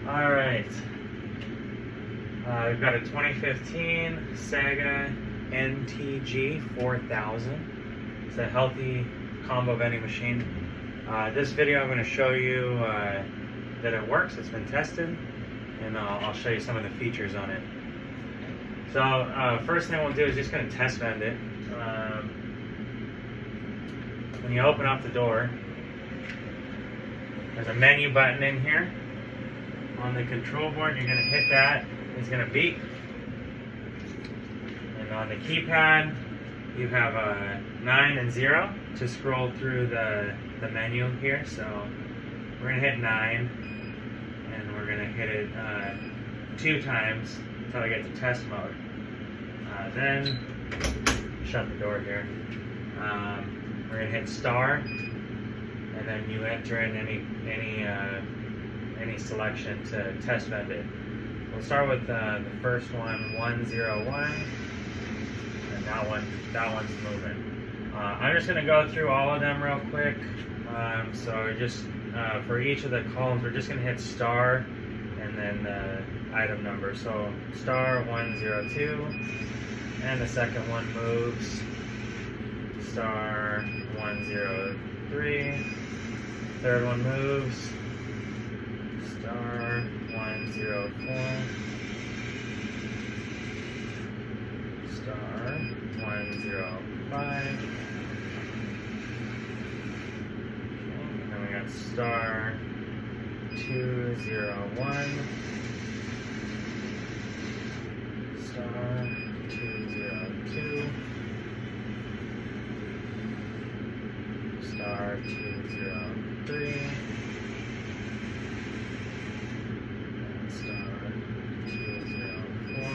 Alright, we've got a 2015 Seaga NTG4000. It's a healthy combo vending machine. This video I'm going to show you that it works. It's been tested, and I'll show you some of the features on it. So first thing we'll do is just going to test vend it. When you open up the door, there's a menu button in here. On the control board, you're going to hit that. It's going to beep. And on the keypad, you have a 9 and 0 to scroll through the menu here. So we're going to hit 9, and we're going to hit it 2 times until I get to test mode. Then shut the door here. We're going to hit star, and then you enter in any selection to test vend it. We'll start with the first one, 101, and that one's moving. I'm just going to go through all of them real quick. So just for each of the columns, we're just going to hit star and then the item number. So star 102, and the second one moves. Star 103, third one moves. Star 104, star 105, and then we got star 201, star 202, star 203, star 204,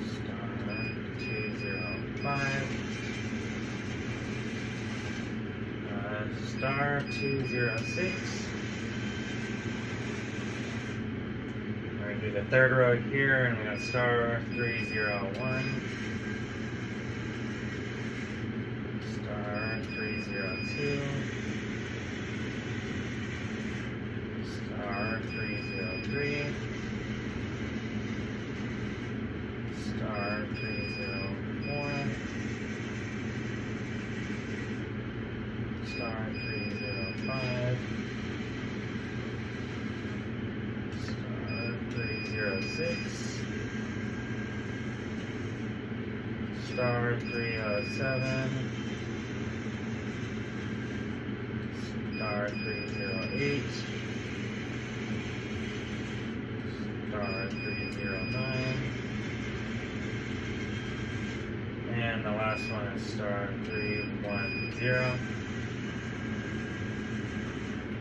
star 205, star 206. We're going to do the third row here, and we got star 301, star 302, star 303, star 304, star 305, star 306, star 307, star 308, star 309, and the last one is star 310.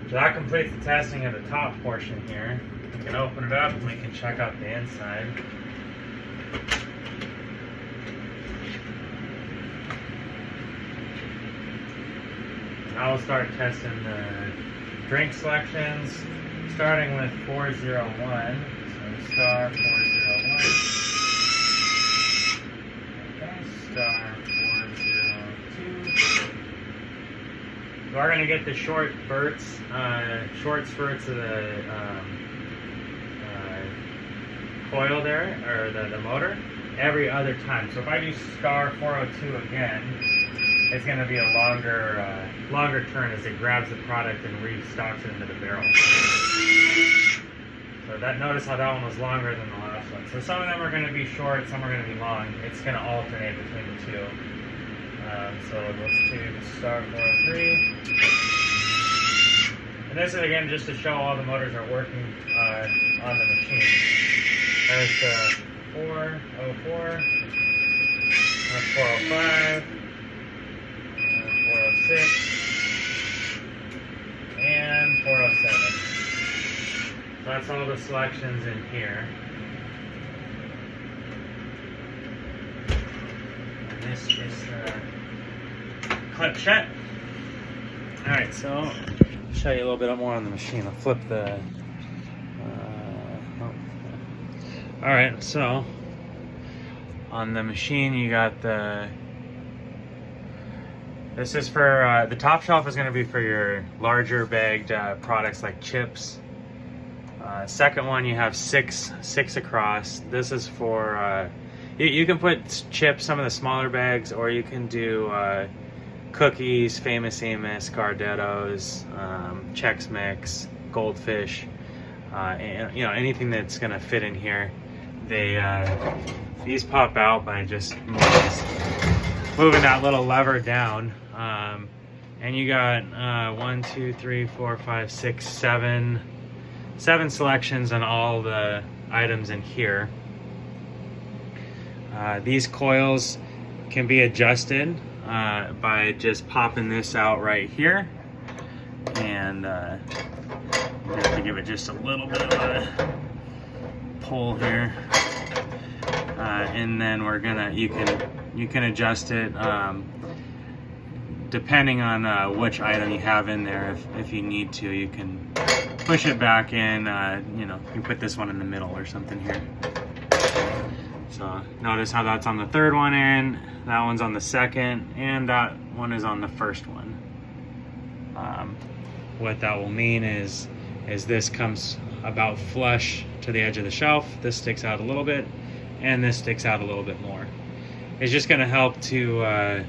So that completes the testing of the top portion here. We can open it up and we can check out the inside. Now we'll start testing the drink selections, starting with 401. So star 401. Okay, star 402. We are going to get the short spurts of the coil there, or the motor, every other time. So if I do star 402 again, it's going to be a longer turn as it grabs the product and restocks it into the barrel. So notice how that one was longer than the last one. So some of them are going to be short, some are going to be long. It's going to alternate between the two. So let's do star 403. And this is again just to show all the motors are working on the machine. There's the 404, that's 405, 406, and 407. So that's all the selections in here. And this is clip shut. Alright, so I'll show you a little bit more on the machine. I'll flip the... Alright, so on the machine you got the This is for, the top shelf is going to be for your larger bagged products like chips. Second one, you have six across. This is for, you can put chips, some of the smaller bags, or you can do cookies, Famous Amos, Gardettos, Chex Mix, Goldfish, and you know, anything that's going to fit in here. These pop out by just moving that little lever down. And you got 1, 2, 3, 4, 5, 6, 7 selections on all the items in here. These coils can be adjusted by just popping this out right here, and you have to give it just a little bit of a pull here, and then you can adjust it depending on which item you have in there. If you need to, you can push it back in. You know, you can put this one in the middle or something here. So notice how that's on the third one in, that one's on the second, and that one is on the first one. What that will mean is this comes about flush to the edge of the shelf. This sticks out a little bit, and this sticks out a little bit more. It's just going to help to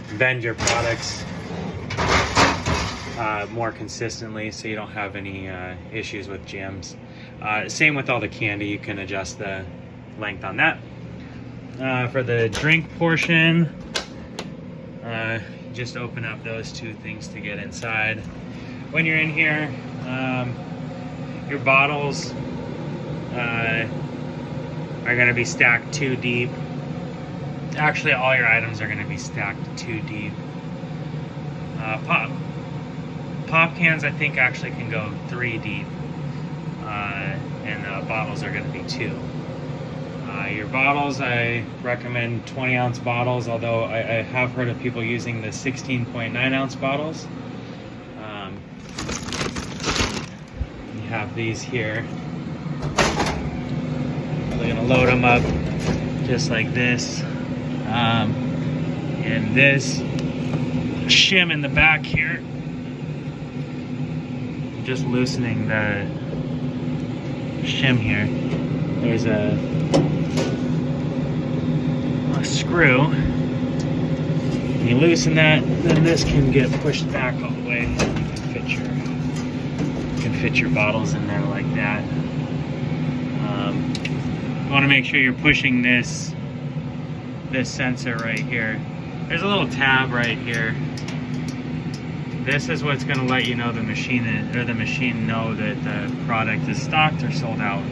vend your products more consistently, so you don't have any issues with jams. Same with all the candy, you can adjust the length on that. For the drink portion, just open up those two things to get inside. When you're in here, your bottles are going to be stacked 2 deep. Actually, all your items are going to be stacked 2 deep. Pop cans, I think, actually can go 3 deep, and bottles are going to be 2. Your bottles, I recommend 20-ounce bottles, although I have heard of people using the 16.9-ounce bottles. You have these here. We're going to load them up just like this. And this shim in the back here, just loosening the shim here. There's a screw. You loosen that, then this can get pushed back all the way. You can fit your bottles in there like that. You want to make sure you're pushing this sensor right here. There's a little tab right here. This is what's going to let you know the machine know that the product is stocked or sold out.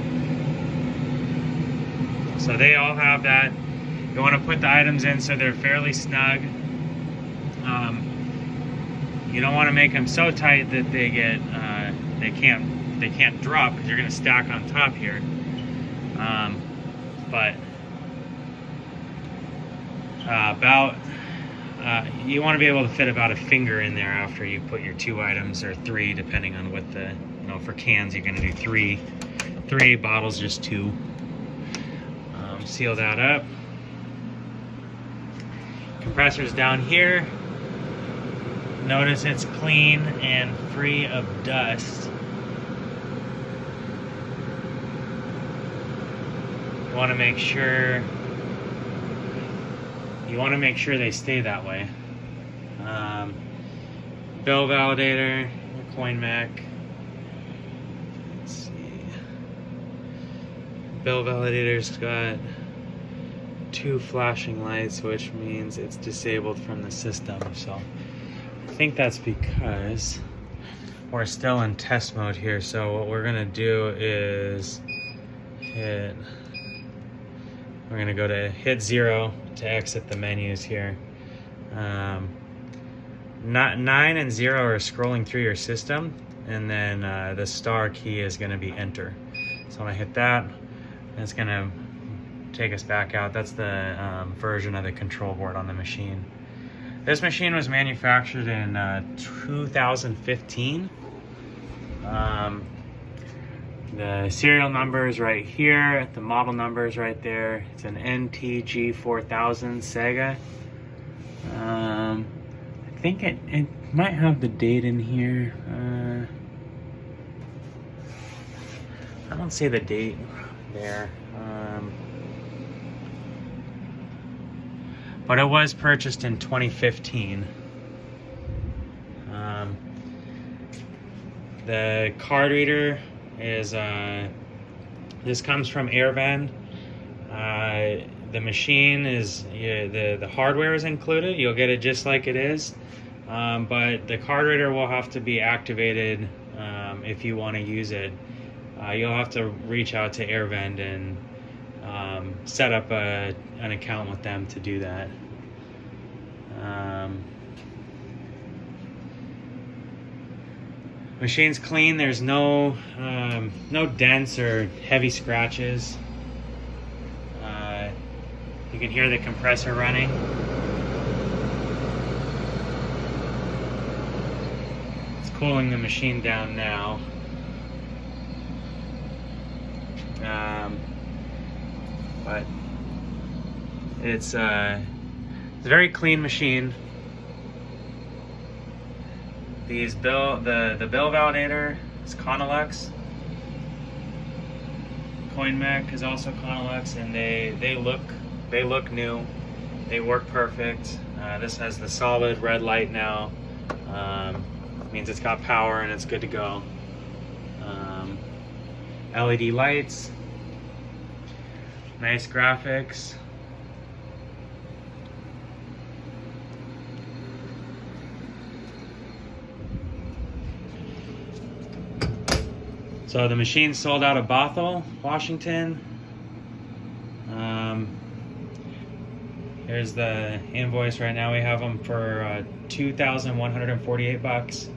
So they all have that. You want to put the items in so they're fairly snug. You don't want to make them so tight that they get they can't drop, because you're going to stack on top here. But you want to be able to fit about a finger in there after you put your 2 items, or 3, depending on what the, you know, for cans you're going to do 3, bottles just 2. Seal that up. Compressor's down here. Notice it's clean and free of dust. You want to make sure they stay that way. Bill validator, coin mech. Let's see. Bill validator's got 2 flashing lights, which means it's disabled from the system. So I think that's because we're still in test mode here. So what we're gonna do is we're gonna go to hit 0 to exit the menus here. 9 and 0 are scrolling through your system, and then the star key is going to be enter. So when I hit that, it's going to take us back out. That's the version of the control board on the machine. This machine was manufactured in 2015. The serial number is right here. The model number is right there. It's an NTG4000 Seaga. think it might have the date in here. I don't see the date there. But it was purchased in 2015. The card reader is, this comes from Vending. The machine is, the hardware is included. You'll get it just like it is. But the card reader will have to be activated if you want to use it. You'll have to reach out to Vending and set up an account with them to do that. Machine's clean. There's no dents or heavy scratches. You can hear the compressor running. It's cooling the machine down now. But it's a very clean machine. The bill validator is Conilux. Coin mech is also Conilux, and they look new. They work perfect. This has the solid red light now. Means it's got power and it's good to go. LED lights, nice graphics. So the machine sold out of Bothell, Washington. Here's the invoice right now. We have them for $2,148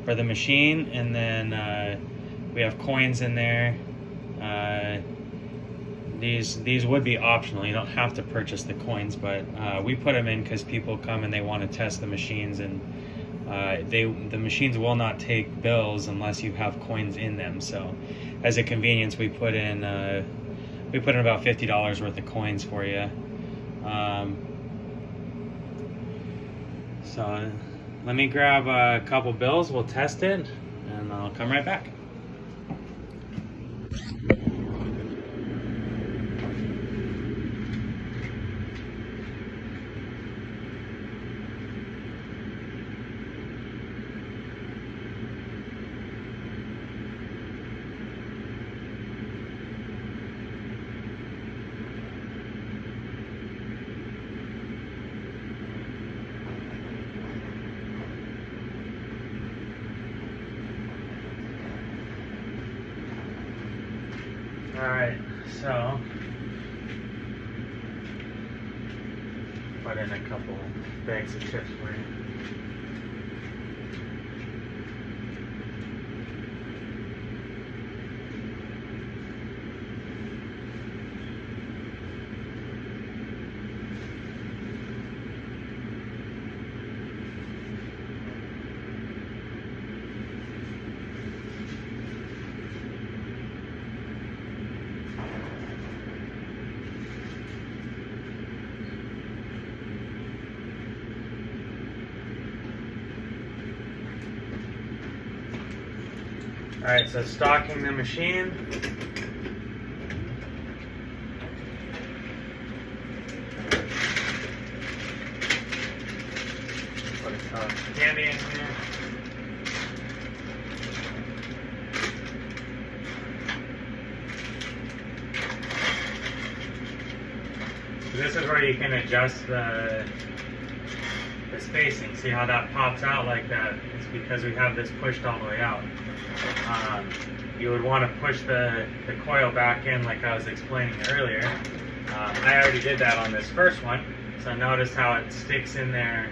for the machine, and then we have coins in there. These would be optional. You don't have to purchase the coins, but we put them in because people come and they want to test the machines, and the machines will not take bills unless you have coins in them. So, as a convenience, we put in about $50 worth of coins for you. So let me grab a couple bills. We'll test it, and I'll come right back. Alright, so put in a couple bags of chips for you. Alright, so stocking the machine. Put a ton of candy in here. So this is where you can adjust the spacing. See how that pops out like that? It's because we have this pushed all the way out. You would want to push the coil back in like I was explaining earlier. I already did that on this first one, so notice how it sticks in there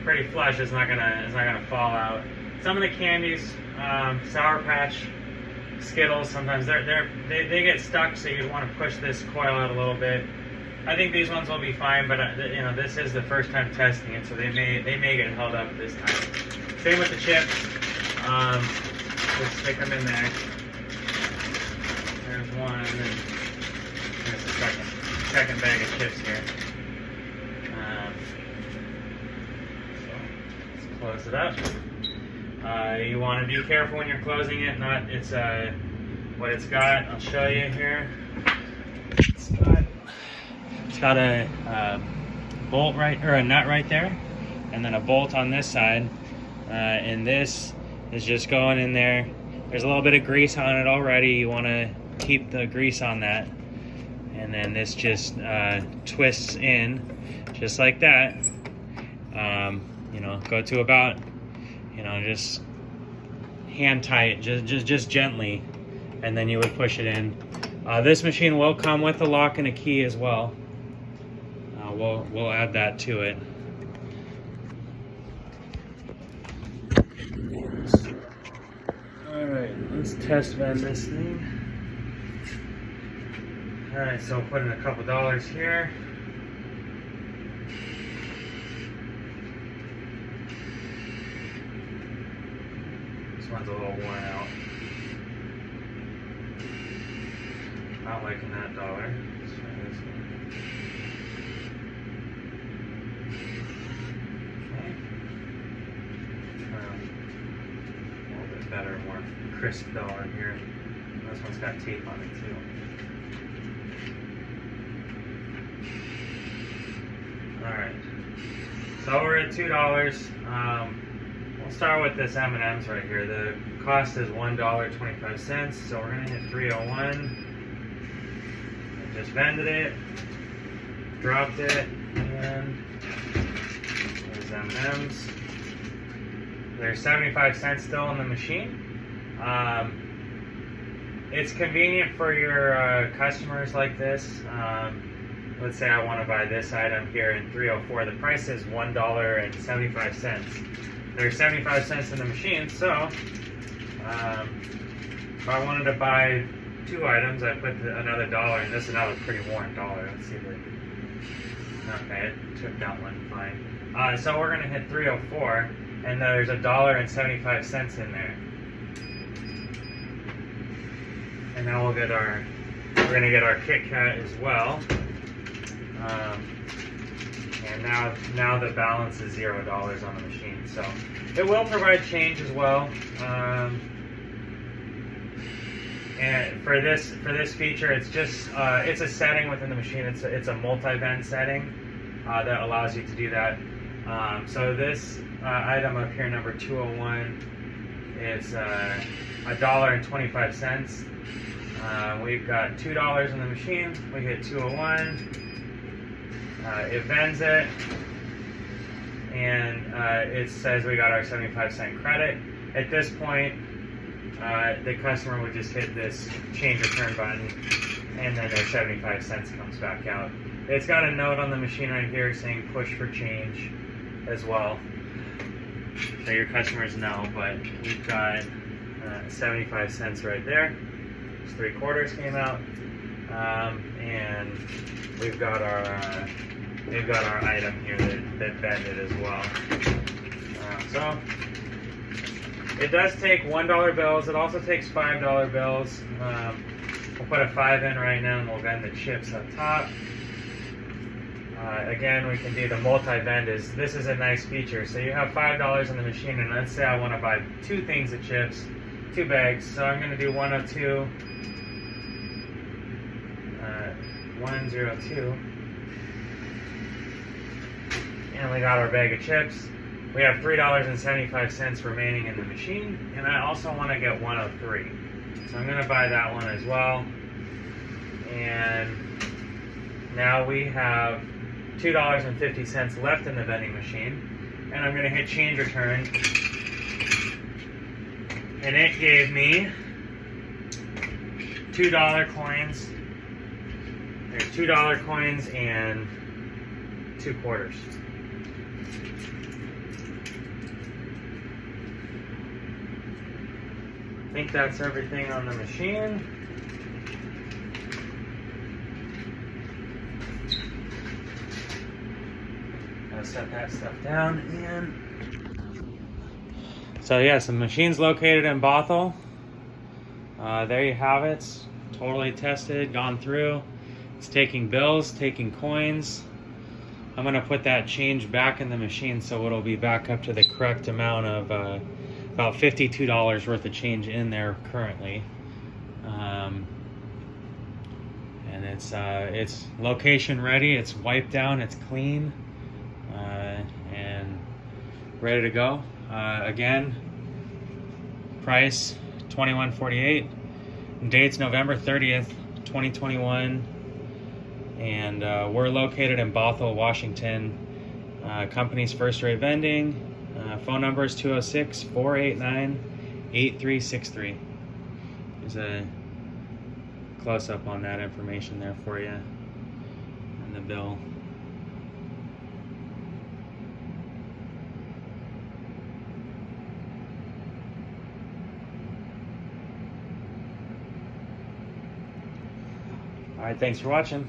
pretty flush. It's not gonna fall out. Some of the candies, Sour Patch, Skittles, sometimes they get stuck, so you'd want to push this coil out a little bit. I think these ones will be fine, but you know, this is the first time testing it, so they may get held up this time. Same with the chips. Just stick them in there. There's one, and then there's the second bag of chips here. close it up. You want to be careful when you're closing it. What it's got, I'll show you here. It's got a bolt or a nut right there, and then a bolt on this side. And this is just going in there. There's a little bit of grease on it already. You want to keep the grease on that. And then this just twists in just like that. You know, go to about, you know, just hand tight, just gently, and then you would push it in. This machine will come with a lock and a key as well. We'll add that to it. All right, let's test vend this thing. All right, so we'll put in a couple dollars here. This one's a little worn out. Not liking that dollar. Let's try this one. Okay. A little bit better, more crisp dollar here. This one's got tape on it too. Alright, so we're at $2. We'll start with this M&M's right here. The cost is $1.25, so we're going to hit 301. I just vended it, dropped it, and there's M&M's. There's 75 cents still in the machine. It's convenient for your customers like this. Let's say I want to buy this item here in 304. The price is $1.75. There's 75 cents in the machine, so if I wanted to buy 2 items, I put another dollar, and this is another pretty worn dollar. Let's see if okay, it took that one fine. So we're going to hit 304, and there's $1.75 in there. And now we're going to get our Kit Kat as well. And now the balance is $0 on the machine. So it will provide change as well. And for this feature, it's just it's a setting within the machine. It's a multi-vend setting that allows you to do that. So this item up here, number 201, it's $1.25. We've got $2 in the machine. We hit 201. It vends it, and it says we got our 75-cent credit. At this point, the customer would just hit this change return button, and then their 75 cents comes back out. It's got a note on the machine right here saying push for change as well, so your customers know, but we've got 75 cents right there. 3/4 came out, and we've got our item here that vended as well. So it does take $1 bills. It also takes $5 bills. We'll put a 5 in right now, and we'll vend the chips up top. Again, we can do the multi-vend. This is a nice feature. So you have $5 in the machine, and let's say I want to buy 2 things of chips, 2 bags. So I'm going to do 102. 102, and we got our bag of chips. We have $3.75 remaining in the machine, and I also want to get 103, so I'm going to buy that one as well. And now we have $2.50 left in the vending machine, and I'm going to hit change return, and it gave me $2 coins. There's $2 coins and 2 quarters. I think that's everything on the machine. Gotta set that stuff down, and so yes, the machine's located in Bothell. There you have it. Totally tested, gone through. It's taking bills, taking coins. I'm gonna put that change back in the machine so it'll be back up to the correct amount of about $52 worth of change in there currently. And it's location ready, it's wiped down, it's clean, and ready to go. Again, price $21.48. Date's November 30th, 2021. And we're located in Bothell, Washington. Company's First Rate Vending. Phone number is 206-489-8363. There's a close-up on that information there for you and the bill. All right, thanks for watching.